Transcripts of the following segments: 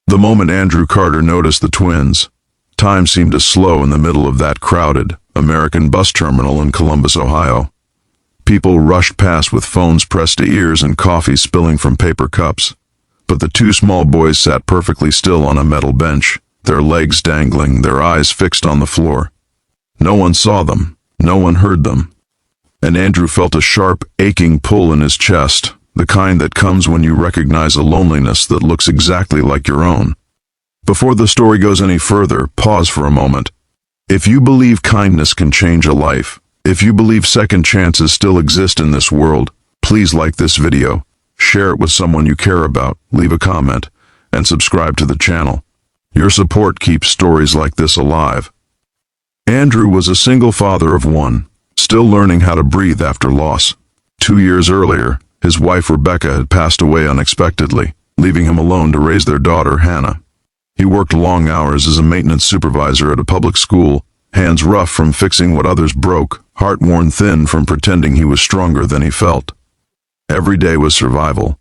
The moment Andrew Carter noticed the twins, time seemed to slow in the middle of that crowded American bus terminal in Columbus, Ohio. People rushed past with phones pressed to ears and coffee spilling from paper cups. But the two small boys sat perfectly still on a metal bench, their legs dangling, their eyes fixed on the floor. No one saw them, no one heard them. And Andrew felt a sharp, aching pull in his chest, the kind that comes when you recognize a loneliness that looks exactly like your own. Before the story goes any further, pause for a moment. If you believe kindness can change a life, if you believe second chances still exist in this world, please like this video, share it with someone you care about, leave a comment, and subscribe to the channel. Your support keeps stories like this alive. Andrew was a single father of one, still learning how to breathe after loss. 2 years earlier, his wife Rebecca had passed away unexpectedly, leaving him alone to raise their daughter Hannah. He worked long hours as a maintenance supervisor at a public school, hands rough from fixing what others broke, heart worn thin from pretending he was stronger than he felt. Every day was survival.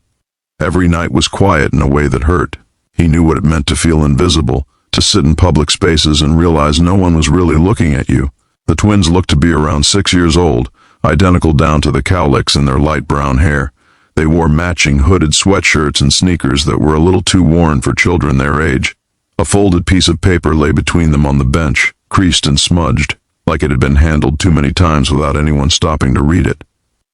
Every night was quiet in a way that hurt. He knew what it meant to feel invisible, to sit in public spaces and realize no one was really looking at you. The twins looked to be around 6 years old, identical down to the cowlicks in their light brown hair. They wore matching hooded sweatshirts and sneakers that were a little too worn for children their age. A folded piece of paper lay between them on the bench, creased and smudged, like it had been handled too many times without anyone stopping to read it.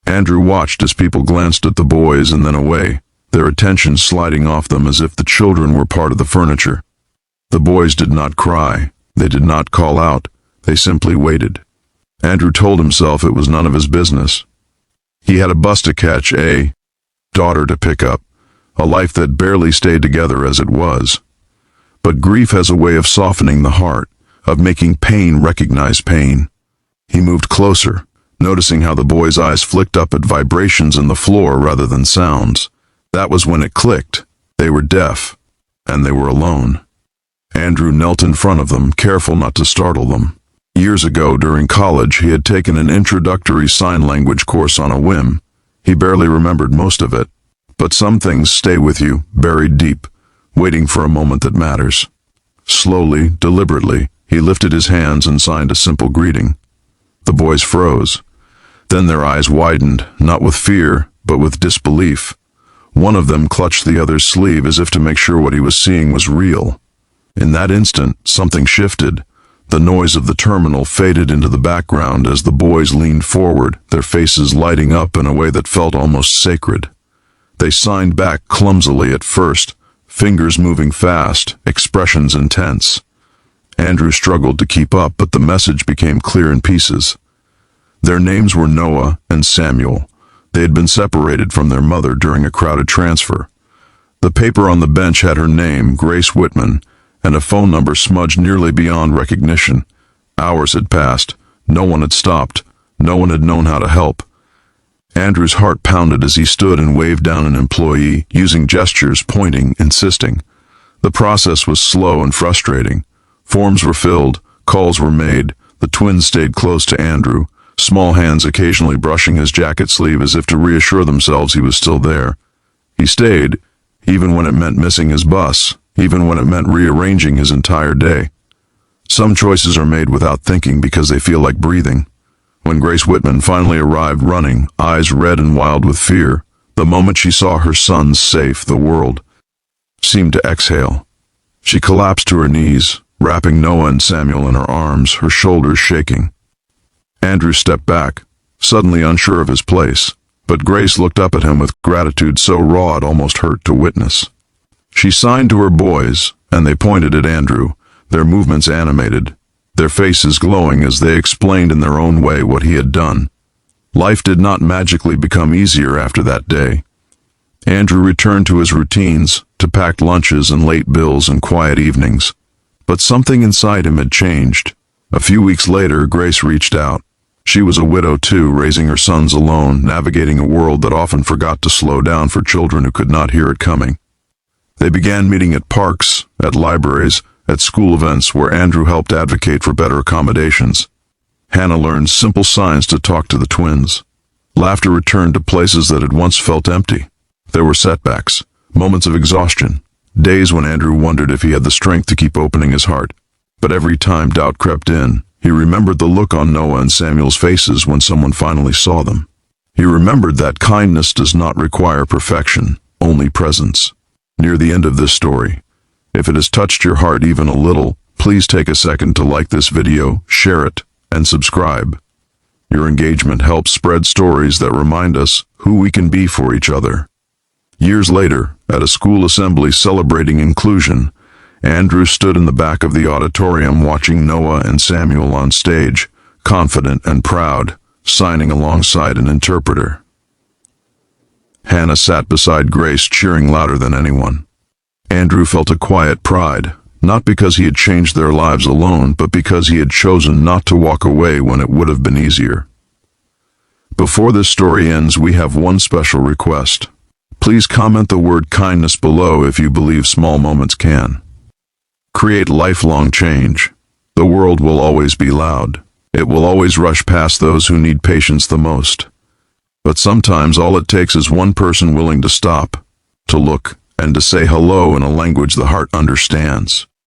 Andrew watched as people glanced at the boys and then away, their attention sliding off them as if the children were part of the furniture. The boys did not cry, they did not call out, they simply waited. Andrew told himself it was none of his business. He had a bus to catch, a daughter to pick up, a life that barely stayed together as it was. But grief has a way of softening the heart, of making pain recognize pain. He moved closer, noticing how the boy's eyes flicked up at vibrations in the floor rather than sounds. That was when it clicked. They were deaf, and they were alone. Andrew knelt in front of them, careful not to startle them. Years ago, during college, he had taken an introductory sign language course on a whim. He barely remembered most of it. But some things stay with you, buried deep, waiting for a moment that matters. Slowly, deliberately, he lifted his hands and signed a simple greeting. The boys froze. Then their eyes widened, not with fear, but with disbelief. One of them clutched the other's sleeve as if to make sure what he was seeing was real. In that instant, something shifted. The noise of the terminal faded into the background as the boys leaned forward, their faces lighting up in a way that felt almost sacred. They signed back clumsily at first, fingers moving fast, expressions intense. Andrew struggled to keep up, but the message became clear in pieces. Their names were Noah and Samuel. They had been separated from their mother during a crowded transfer. The paper on the bench had her name, Grace Whitman, and a phone number smudged nearly beyond recognition. Hours had passed. No one had stopped. No one had known how to help. Andrew's heart pounded as he stood and waved down an employee, using gestures, pointing, insisting. The process was slow and frustrating. Forms were filled, calls were made. The twins stayed close to Andrew, small hands occasionally brushing his jacket sleeve as if to reassure themselves he was still there. He stayed, even when it meant missing his bus, even when it meant rearranging his entire day. Some choices are made without thinking because they feel like breathing. When Grace Whitman finally arrived running, eyes red and wild with fear, the moment she saw her sons safe, the world seemed to exhale. She collapsed to her knees, wrapping Noah and Samuel in her arms, her shoulders shaking. Andrew stepped back, suddenly unsure of his place, but Grace looked up at him with gratitude so raw it almost hurt to witness. She signed to her boys, and they pointed at Andrew, their movements animated, their faces glowing as they explained in their own way what he had done. Life did not magically become easier after that day. Andrew returned to his routines, to packed lunches and late bills and quiet evenings. But something inside him had changed. A few weeks later, Grace reached out. She was a widow too, raising her sons alone, navigating a world that often forgot to slow down for children who could not hear it coming. They began meeting at parks, at libraries, at school events where Andrew helped advocate for better accommodations. Hannah learned simple signs to talk to the twins. Laughter returned to places that had once felt empty. There were setbacks, moments of exhaustion, Days when Andrew wondered if he had the strength to keep opening his heart. But every time doubt crept in, he remembered the look on Noah and Samuel's faces when someone finally saw them. He remembered that kindness does not require perfection, only presence. Near the end of this story, if it has touched your heart even a little, please take a second to like this video, share it, and subscribe. Your engagement helps spread stories that remind us who we can be for each other. Years later, at a school assembly celebrating inclusion, Andrew stood in the back of the auditorium watching Noah and Samuel on stage, confident and proud, signing alongside an interpreter. Hannah sat beside Grace, cheering louder than anyone. Andrew felt a quiet pride, not because he had changed their lives alone, but because he had chosen not to walk away when it would have been easier. Before this story ends, we have one special request. Please comment the word kindness below if you believe small moments can create lifelong change. The world will always be loud. It will always rush past those who need patience the most. But sometimes all it takes is one person willing to stop, to look, and to say hello in a language the heart understands.